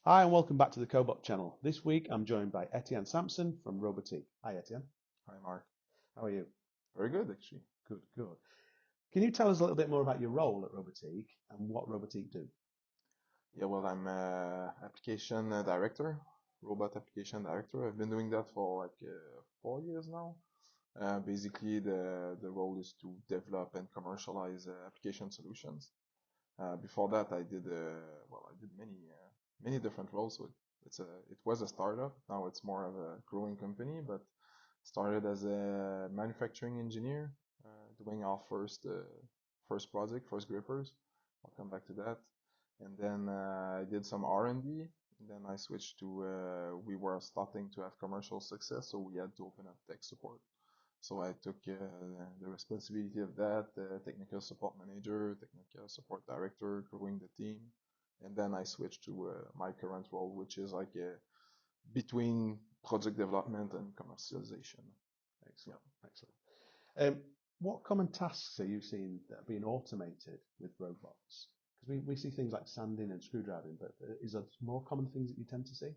Hi and welcome back to the Cobot channel. This week I'm joined by Etienne Samson from Robotiq. Hi Etienne. Hi, Mark. How are you? Very good, actually. Good, good. Can you tell us a little bit more about your role at Robotiq and what Robotiq do? Yeah, well, I'm application director, robot application director. I've been doing that for like 4 years now. Basically, the role is to develop and commercialize application solutions. Before that, I did many different roles. So it was a startup. Now it's more of a growing company, but started as a manufacturing engineer, doing our first project, first grippers. I'll come back to that. And then I did some R&D. And then I switched to we were starting to have commercial success, so we had to open up tech support. So I took the responsibility of that, technical support manager, technical support director, growing the team. And then I switched to my current role, which is like between project development and commercialization. Excellent, excellent. Um, what common tasks are you seeing that are being automated with robots? Because we see things like sanding and screwdriving, but is there more common things that you tend to see?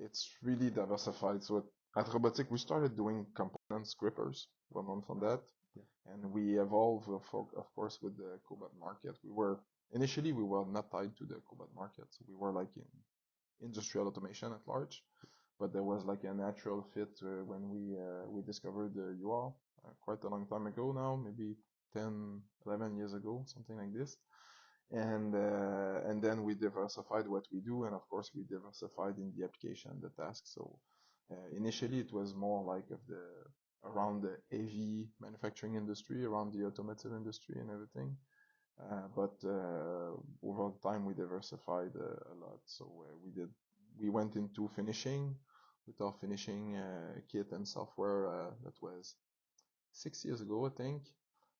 It's really diversified. So at Robotiq, we started doing components, grippers, well known for that. Yeah. And we evolved, of course, with the Cobot market. Initially, we were not tied to the Cobot market. So we were like in industrial automation at large. But there was like a natural fit when we discovered the UR quite a long time ago now, maybe 10, 11 years ago, something like this. And then we diversified what we do, and of course we diversified in the application, the task. So initially it was more like around the AV manufacturing industry, around the automotive industry and everything. But over time we diversified a lot. So we went into finishing with our finishing kit and software. That was 6 years ago, I think.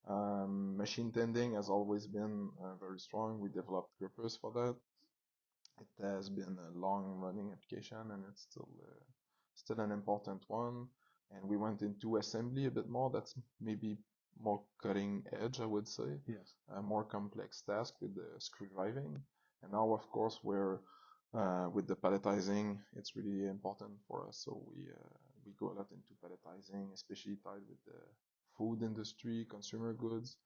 Machine tending has always been very strong. We developed grippers for that. It has been a long-running application, and it's still an important one. And we went into assembly a bit more. That's maybe more cutting edge, I would say. Yes. A more complex task with the screw driving. And now, of course, we're with the palletizing. It's really important for us. So we go a lot into palletizing, especially tied with the food industry, consumer goods.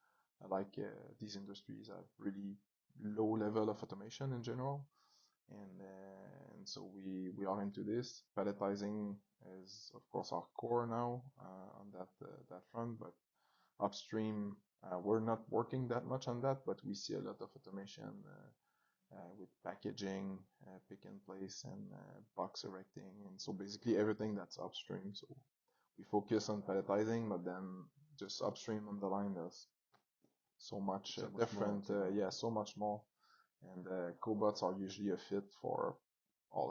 Like these industries have really low level of automation in general, and so we are into this. Palletizing is of course our core now on that front, but upstream we're not working that much on that, but we see a lot of automation with packaging, pick and place, and box erecting, and so basically everything that's upstream. So we focus on palletizing, but then just upstream on the line there's so much different, yeah, so much more. And cobots are usually a fit for all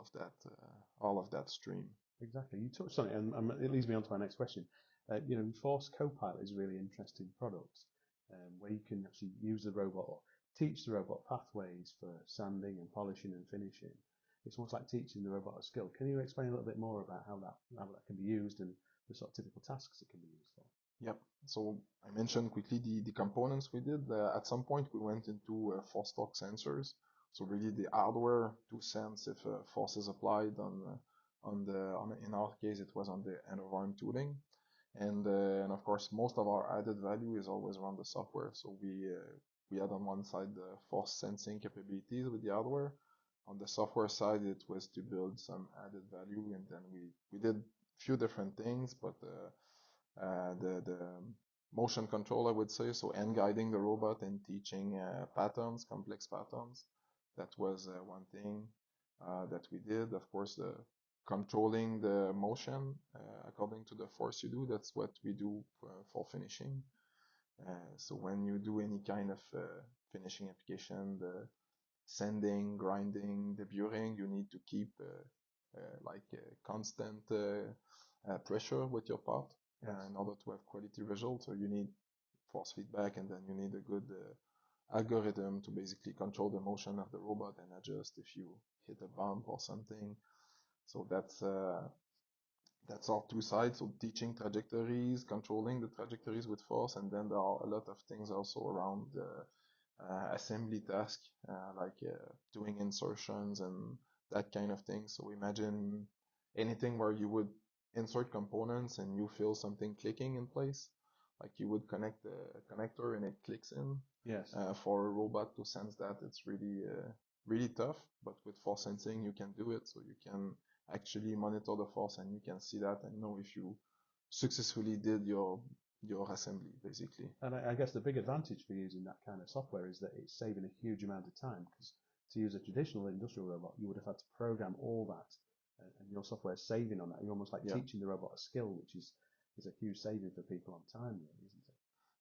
of that stream. Exactly. You touched on it, and it leads me on to my next question. Force Copilot is a really interesting product where you can actually use the robot or teach the robot pathways for sanding and polishing and finishing. It's almost like teaching the robot a skill. Can you explain a little bit more about how that can be used and the sort of typical tasks it can be used for? Yep. So I mentioned quickly the components we did. At some point, we went into force torque sensors. So really the hardware to sense if force is applied in our case, it was on the end of arm tooling. And of course, most of our added value is always around the software. So we had on one side the force sensing capabilities with the hardware. On the software side, it was to build some added value, and then we did a few different things, but the motion control, I would say, so end guiding the robot and teaching patterns, complex patterns. That was one thing that we did. Of course, controlling the motion according to the force you do. That's what we do for finishing. So when you do any kind of finishing application, the sanding, grinding, deburring, you need to keep like constant pressure with your part in order to have quality results. So you need force feedback, and then you need a good algorithm to basically control the motion of the robot and adjust if you hit a bump or something. So that's our two sides. So teaching trajectories, controlling the trajectories with force, and then there are a lot of things also around assembly task, like doing insertions and that kind of thing. So imagine anything where you would insert components and you feel something clicking in place, like you would connect a connector and it clicks in. Yes. For a robot to sense that, it's really tough, but with force sensing you can do it. So you can actually monitor the force and you can see that and know if you successfully did your assembly, basically. And I guess the big advantage for using that kind of software is that it's saving a huge amount of time, because to use a traditional industrial robot, you would have had to program all that, and your software is saving on that. You're almost like teaching the robot a skill, which is a huge saving for people on time, really, isn't it?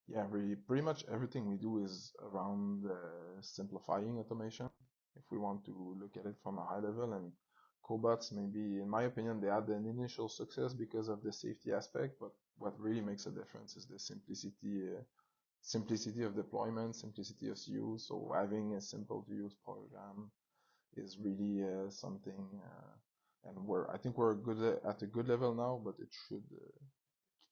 Yeah, really, pretty much everything we do is around simplifying automation. If we want to look at it from a high level, and cobots, maybe in my opinion, they had an initial success because of the safety aspect, but what really makes a difference is the simplicity of deployment, simplicity of use. So having a simple to use program is really something, and I think we're at a good level now, but it should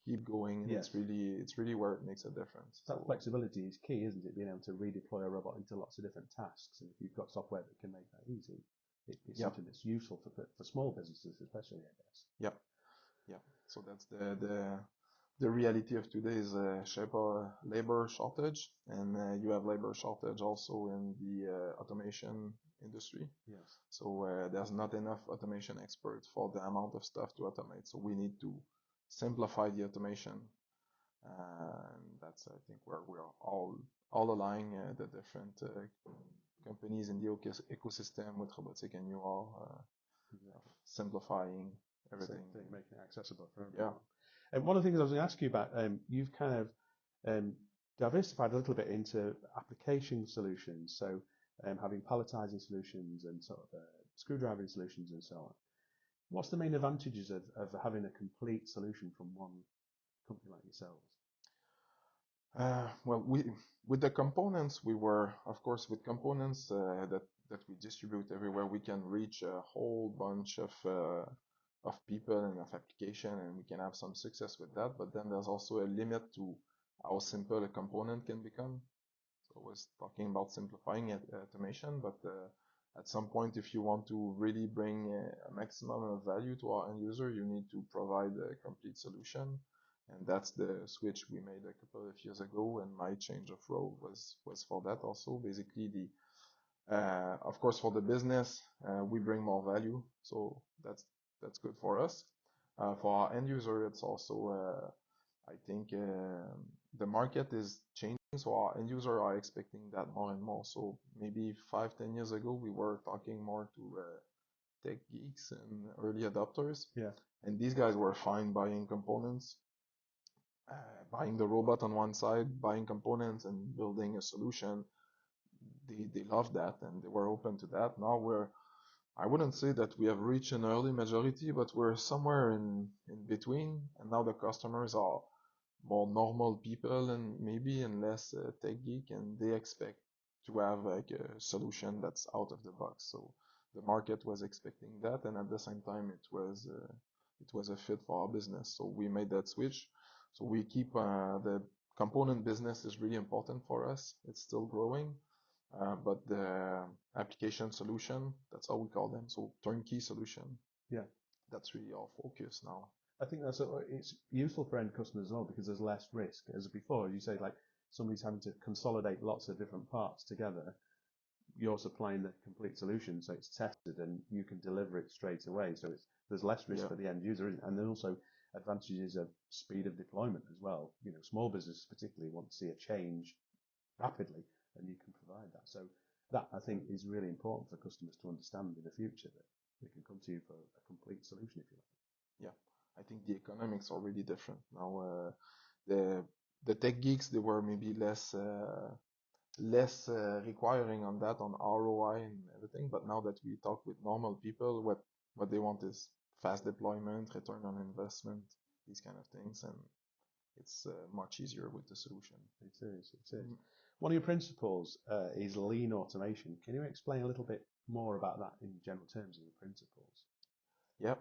keep going, and Yes. it's really where it makes a difference. That flexibility is key, isn't it? Being able to redeploy a robot into lots of different tasks, and if you've got software that can make that easy, it's something that's useful for small businesses, especially, I guess. Yeah. So that's the reality of today is labor shortage, and you have labor shortage also in the automation industry. Yes. So there's not enough automation experts for the amount of stuff to automate. So we need to simplify the automation, and that's, I think, where we are all aligning the different companies in the ecosystem with Robotiq, and you are simplifying everything, making it accessible for everyone. Yeah. And one of the things I was going to ask you about, you've kind of diversified a little bit into application solutions, so having palletizing solutions and sort of screwdriving solutions and so on. What's the main advantages of having a complete solution from one company like yourselves? Well, with the components, of course, with components that we distribute everywhere, we can reach a whole bunch of people and of application, and we can have some success with that. But then there's also a limit to how simple a component can become. So I was talking about simplifying automation, but at some point, if you want to really bring a maximum of value to our end user, you need to provide a complete solution. And that's the switch we made a couple of years ago, and my change of role was for that also. Basically, of course, for the business, we bring more value, so that's good for us. For our end user, it's also, I think, the market is changing, so our end user are expecting that more and more. So maybe 5-10 years ago, we were talking more to tech geeks and early adopters. Yeah. And these guys were fine buying components, buying the robot on one side, buying components and building a solution. They loved that and they were open to that. Now I wouldn't say that we have reached an early majority, but we're somewhere in between. And now the customers are more normal people and maybe less tech geek, and they expect to have like a solution that's out of the box. So the market was expecting that, and at the same time it was a fit for our business. So we made that switch. So we keep the component business is really important for us. It's still growing, but the application solution, that's how we call them. So turnkey solution. Yeah. That's really our focus now. I think it's useful for end customers as well, because there's less risk. As before, you say, like, somebody's having to consolidate lots of different parts together. You're supplying the complete solution, so it's tested and you can deliver it straight away. So there's less risk for the end user, and then also advantages of speed of deployment as well. You know, small businesses particularly want to see a change rapidly, and you can provide that. So that, I think, is really important for customers to understand in the future, that they can come to you for a complete solution, if you like. Yeah, I think the economics are really different now. The tech geeks, they were maybe less requiring on that, on ROI and everything. But now that we talk with normal people, what they want is fast deployment, return on investment, these kind of things, and it's much easier with the solution. It is. One of your principles is lean automation. Can you explain a little bit more about that in general terms of the principles? Yeah,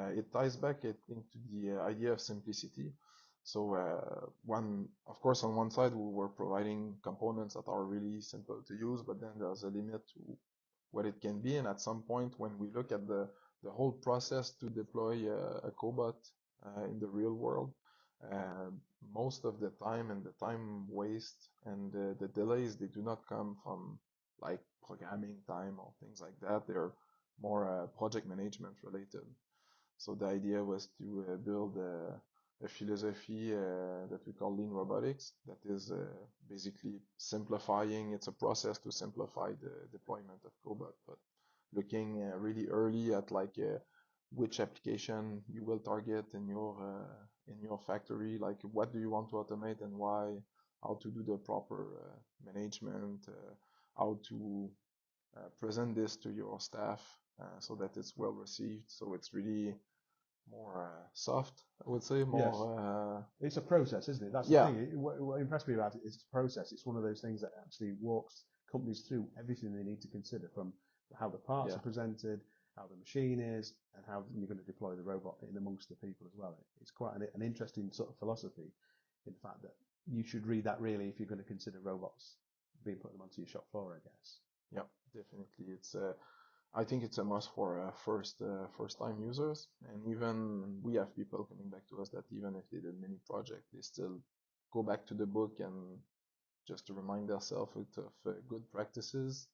it ties back into the idea of simplicity. So of course, on one side we were providing components that are really simple to use, but then there's a limit to what it can be. And at some point, when we look at the whole process to deploy a cobot in the real world, uh, most of the time and the time waste and the delays, they do not come from like programming time or things like that. They're more project management related. So the idea was to build a philosophy that we call lean robotics, that is basically simplifying. It's a process to simplify the deployment of cobot, but looking really early at like which application you will target in your factory, like what do you want to automate and why, how to do the proper management, how to present this to your staff so that it's well received. So it's really more soft, I would say, Yes. more. It's a process, isn't it? That's the Yeah, thing. What impressed me about it is a process. It's one of those things that actually walks companies through everything they need to consider, from how the parts yeah, are presented, how the machine is, and how you're going to deploy the robot in amongst the people as well. It's quite an interesting sort of philosophy, in fact, that you should read that really if you're going to consider robots being put them onto your shop floor, I guess. yeah, definitely. It's I think it's a must for first time users, and even we have people coming back to us that even if they did many projects, they still go back to the book and just to remind themselves of good practices.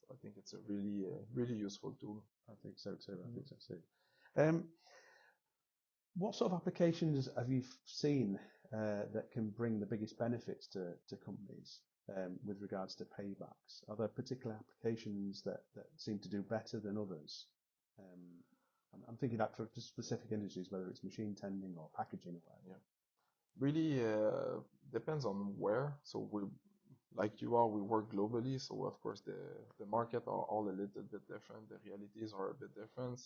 So I think it's a really useful tool. I think so too. I think so too. What sort of applications have you seen that can bring the biggest benefits to companies with regards to paybacks? Are there particular applications that seem to do better than others? I'm thinking that for specific industries, whether it's machine tending or packaging or whatever. Yeah, really depends on where. So we, like you are, we work globally. So of course the market are all a little bit different. The realities are a bit different.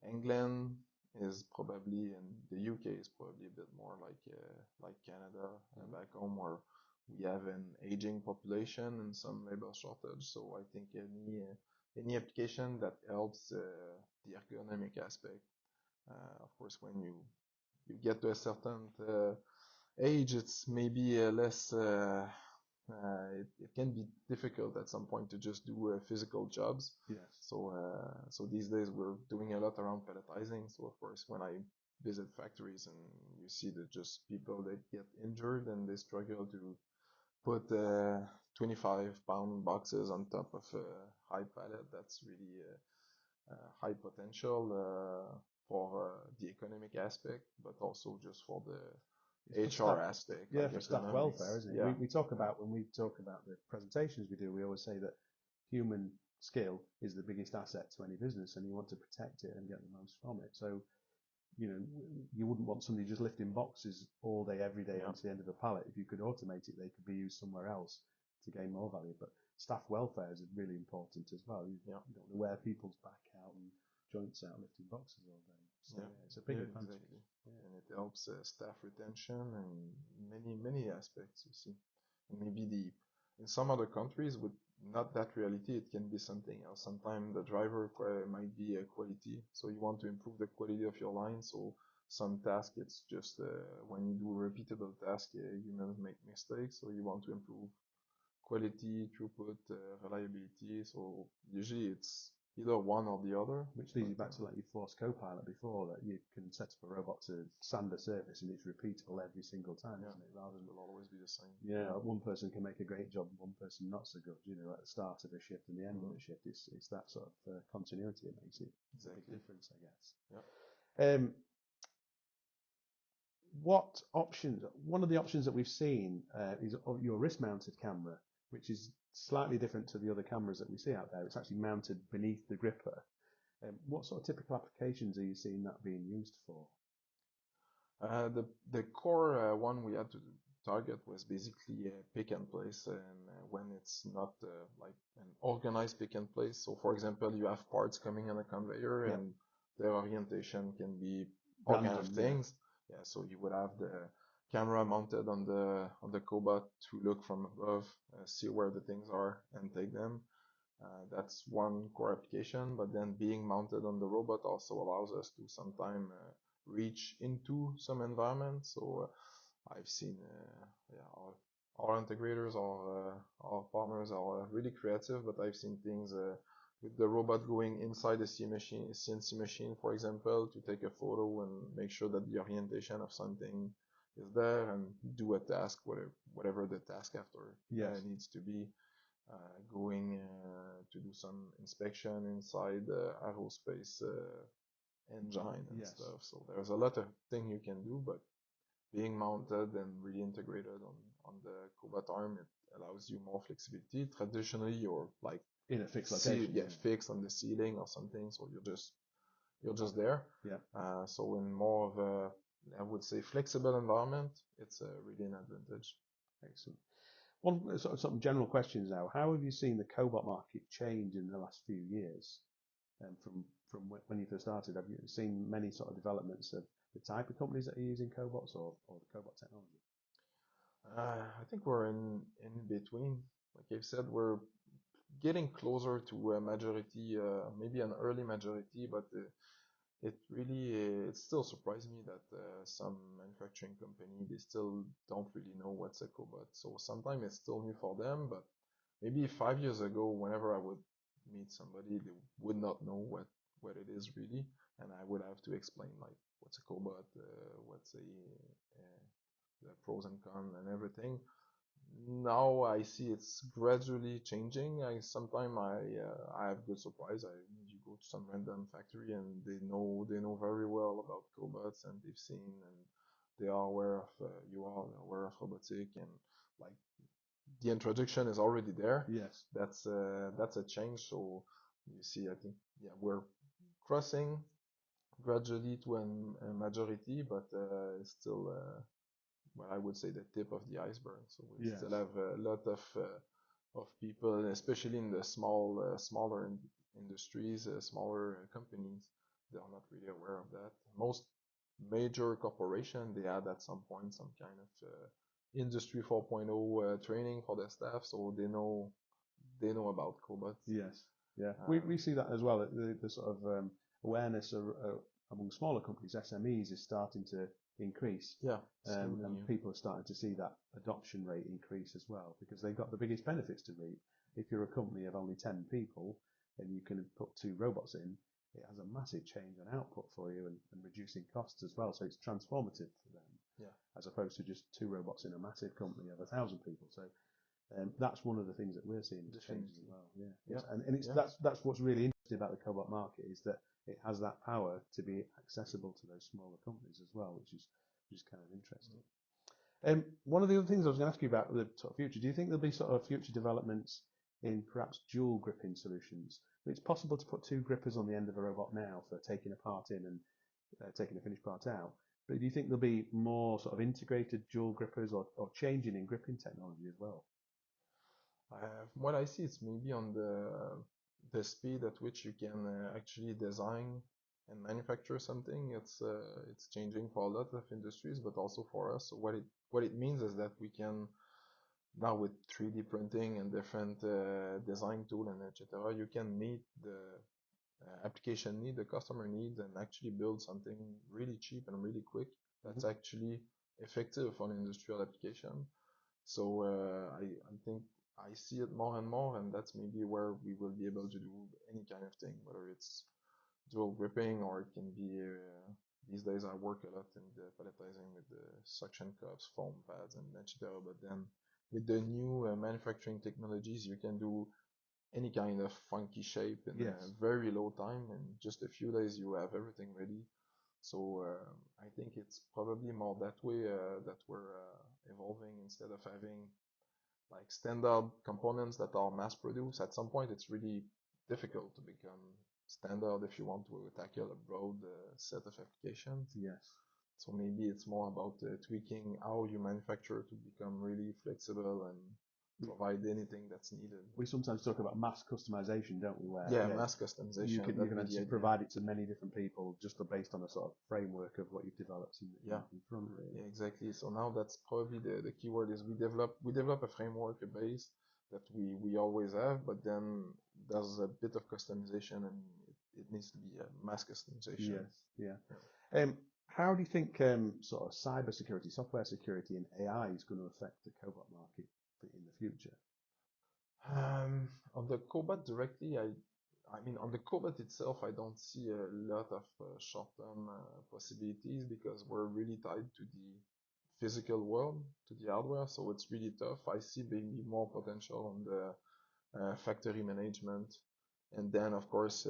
England is probably, and the UK is probably a bit more like Canada back home, where we have an aging population and some labor shortage. So I think any application that helps the ergonomic aspect. Of course, when you get to a certain age, it's maybe less. It can be difficult at some point to just do physical jobs. Yes. So these days we're doing a lot around pelletizing. So of course, when I visit factories and you see that just people that get injured and they struggle to put 25-pound boxes on top of a high pallet, that's really high potential for the economic aspect, but also just for the HR aspect. Yeah, like for staff ergonomics. welfare, isn't it? Yeah, We talk about, when we talk about the presentations we do, we always say that human skill is the biggest asset to any business, and you want to protect it and get the most from it. So, you wouldn't want somebody just lifting boxes all day, every day yeah, onto the end of a pallet. If you could automate it, they could be used somewhere else to gain more value. But staff welfare is really important as well. You yeah, don't want to wear people's back out and joints out lifting boxes all day. So yeah, yeah, it's a big yeah, advantage. exactly. Yeah. And it helps staff retention and many aspects, you see. And maybe in some other countries with not that reality, it can be something else. Sometimes the driver might be quality, so you want to improve the quality of your line. So some task, it's just when you do a repeatable task, humans make mistakes, so you want to improve quality, throughput, reliability. So usually it's either one or the other. Which leads you back to like your Force Copilot before, that you can set up a robot to sand a surface and it's repeatable every single time, Yeah, isn't it? Rather it than, will always be the same. yeah, one person can make a great job, one person not so good. At the start of a shift and the end of a shift, it's that sort of continuity that makes it a big Exactly. difference, I guess. Yeah. What options? One of the options that we've seen is your wrist-mounted camera, which is slightly different to the other cameras that we see out there. It's actually mounted beneath the gripper. What sort of typical applications are you seeing that being used for? The core one we had to target was basically pick and place, and when it's not like an organized pick and place. So, for example, you have parts coming on a conveyor, Yeah. and their orientation can be all Random, kind of things. Yeah. So you would have the camera mounted on the cobot to look from above, see where the things are, and take them. That's one core application, but then being mounted on the robot also allows us to sometimes reach into some environments. So I've seen our integrators, our partners are really creative, but I've seen things with the robot going inside a CNC machine, for example, to take a photo and make sure that the orientation of something is there and do a task, whatever the task after needs to be. Going to do some inspection inside the aerospace engine and stuff. So there's a lot of things you can do, but being mounted and really integrated on the Cobot arm, it allows you more flexibility. Traditionally, you're like in a fixed location, fixed on the ceiling or something, so you're just there. So in more of a, I would say, flexible environment, it's really an advantage. Excellent. One sort of some general questions now. How have you seen the Cobot market change in the last few years? From when you first started, have you seen many sort of developments of the type of companies that are using cobots or the cobot technology? I think we're in between. Like I've said, we're getting closer to a majority, maybe an early majority, but it still surprised me that some manufacturing company, they still don't really know what's a cobot. So sometimes it's still new for them, but maybe 5 years ago, whenever I would meet somebody, they would not know what it is really, and I would have to explain like what's a cobot, what's the pros and cons and everything. Now I see it's gradually changing. Sometimes I have good surprise. You go to some random factory and they know very well about cobots, and they've seen, and they are aware of you are aware of Robotiq, and like the introduction is already there. Yes, that's a change. So you see, I think we're crossing gradually to a majority, but it's still well, I would say the tip of the iceberg. So we still have a lot of people, especially in the smaller industries, smaller companies. They are not really aware of that. Most major corporations, they had at some point some kind of industry 4.0 training for their staff, so they know about cobots. Yes, we see that as well. The sort of awareness among smaller companies, SMEs, is starting to increase. And people are starting to see that adoption rate increase as well, because they've got the biggest benefits to reap. If you're a company of only 10 people and you can put 2 robots in, it has a massive change on output for you and reducing costs as well. So it's transformative for them, as opposed to just 2 robots in a massive company of 1,000 people. So that's one of the things that we're seeing is changing as well. And it's that's what's really interesting about the cobot market, is that it has that power to be accessible to those smaller companies as well, which is kind of interesting. One of the other things I was going to ask you about the sort of future, do you think there'll be sort of future developments in perhaps dual gripping solutions? It's possible to put 2 grippers on the end of a robot now for taking a part in and taking a finished part out. But do you think there'll be more sort of integrated dual grippers or changing in gripping technology as well? What I see, it's maybe on the speed at which you can actually design and manufacture something. It's changing for a lot of industries, but also for us. So what it means is that we can now, with 3D printing and different design tool and etc., you can meet the application need, the customer needs, and actually build something really cheap and really quick that's actually effective on industrial application. So I think I see it more and more, and that's maybe where we will be able to do any kind of thing, whether it's dual gripping or it can be, these days I work a lot in the palletizing with the suction cups, foam pads, and etc. But then with the new manufacturing technologies, you can do any kind of funky shape in a very low time. In just a few days, you have everything ready. So I think it's probably more that way that we're evolving, instead of having like standard components that are mass produced. At some point, it's really difficult to become standard if you want to tackle a broad set of applications. So maybe it's more about tweaking how you manufacture to become really flexible and provide anything that's needed. We sometimes talk about mass customization, don't we? Where mass customization. You can actually provide it to many different people just based on a sort of framework of what you've developed in front of it. Yeah, exactly. So now that's probably the key word is we develop a framework, a base that we always have, but then there's a bit of customization, and it needs to be a mass customization. How do you think sort of cyber security, software security, and AI is going to affect the cobot market in the future? On the Cobot directly, I mean, on the Cobot itself, I don't see a lot of short-term possibilities because we're really tied to the physical world, to the hardware, so it's really tough. I see maybe more potential on the factory management, and then of course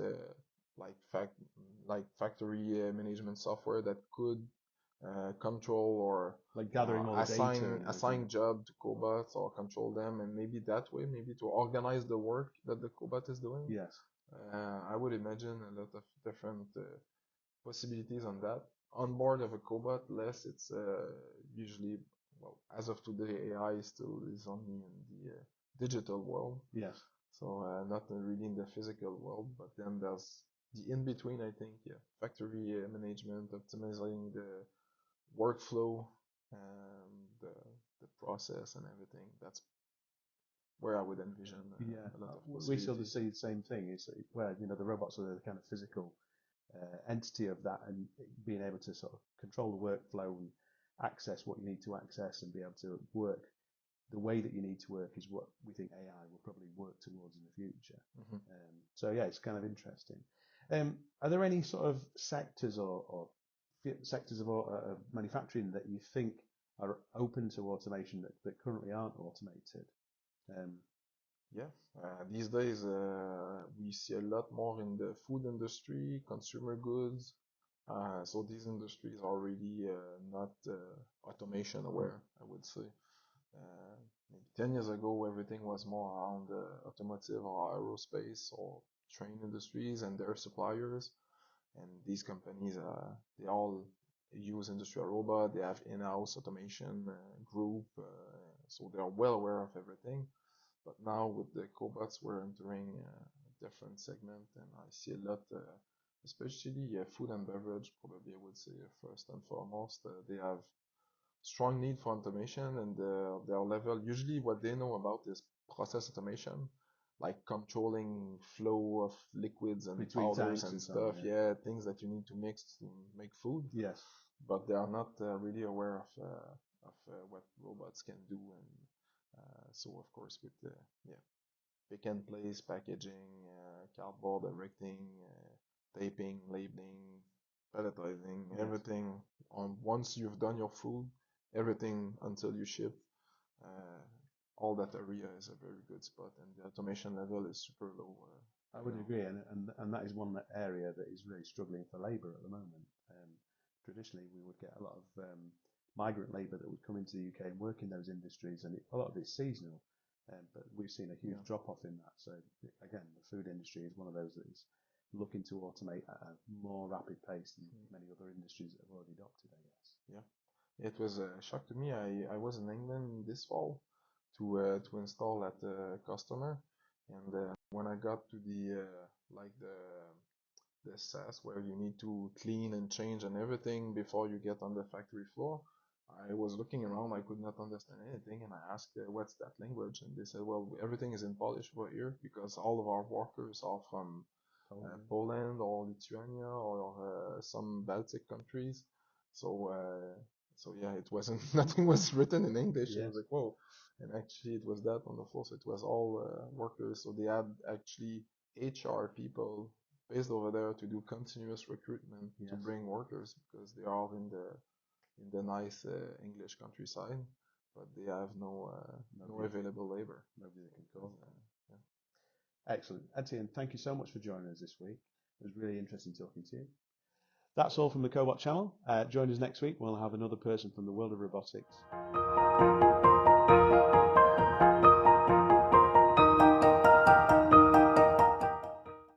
like factory management software that could control or like gathering all the data, assign job to cobots or control them, and maybe that way, maybe to organize the work that the cobot is doing. Yes. I would imagine a lot of different possibilities on that. On board of a cobot, less. It's usually, well, as of today, AI still is only in the digital world. Yes. So not really in the physical world, but then there's the in between. I think, yeah, factory management, optimizing the workflow, the process and everything. That's where I would envision a lot of possibilities. We sort of see the same thing. It's where the robots are the kind of physical entity of that, and being able to sort of control the workflow and access what you need to access and be able to work the way that you need to work is what we think AI will probably work towards in the future. Mm-hmm. So yeah, it's kind of interesting. Are there any sort of sectors or sectors of manufacturing that you think are open to automation that currently aren't automated? These days we see a lot more in the food industry, consumer goods. So these industries are really not automation aware, I would say. Maybe 10 years ago, everything was more around automotive or aerospace or train industries and their suppliers. And these companies, they all use industrial robot. They have in-house automation group, so they are well aware of everything. But now with the cobots, we're entering a different segment, and I see a lot, especially food and beverage. Probably I would say first and foremost, they have strong need for automation, and their level, usually what they know about is process automation, like controlling flow of liquids and between powders and stuff. Yeah, things that you need to mix to make food. Yes. But they are not really aware of what robots can do, and so of course with the pick and place packaging, cardboard erecting, taping, labeling, palletizing, everything on once you've done your food, everything until you ship, all that area is a very good spot, and the automation level is super low. I would agree, and that is one area that is really struggling for labour at the moment. Traditionally, we would get a lot of migrant labour that would come into the UK and work in those industries, and a lot of it's seasonal. But we've seen a huge drop-off in that. So again, the food industry is one of those that is looking to automate at a more rapid pace than many other industries that have already adopted, I guess. Yeah, it was a shock to me. I was in England this fall to install at a customer, and when I got to the SAS where you need to clean and change and everything before you get on the factory floor, I was looking around, I could not understand anything, and I asked what's that language, and they said, well, everything is in Polish over here because all of our workers are from Poland or Lithuania or some Baltic countries. So yeah, it wasn't nothing was written in English. Yes. I was like, whoa. And actually it was that on the floor, so it was all workers. So they had actually HR people based over there to do continuous recruitment to bring workers, because they are all in the nice English countryside, but they have no available labor. Nobody that can call. Excellent. Etienne, thank you so much for joining us this week. It was really interesting talking to you. That's all from the Cobot channel. Join us next week. We'll have another person from the world of robotics.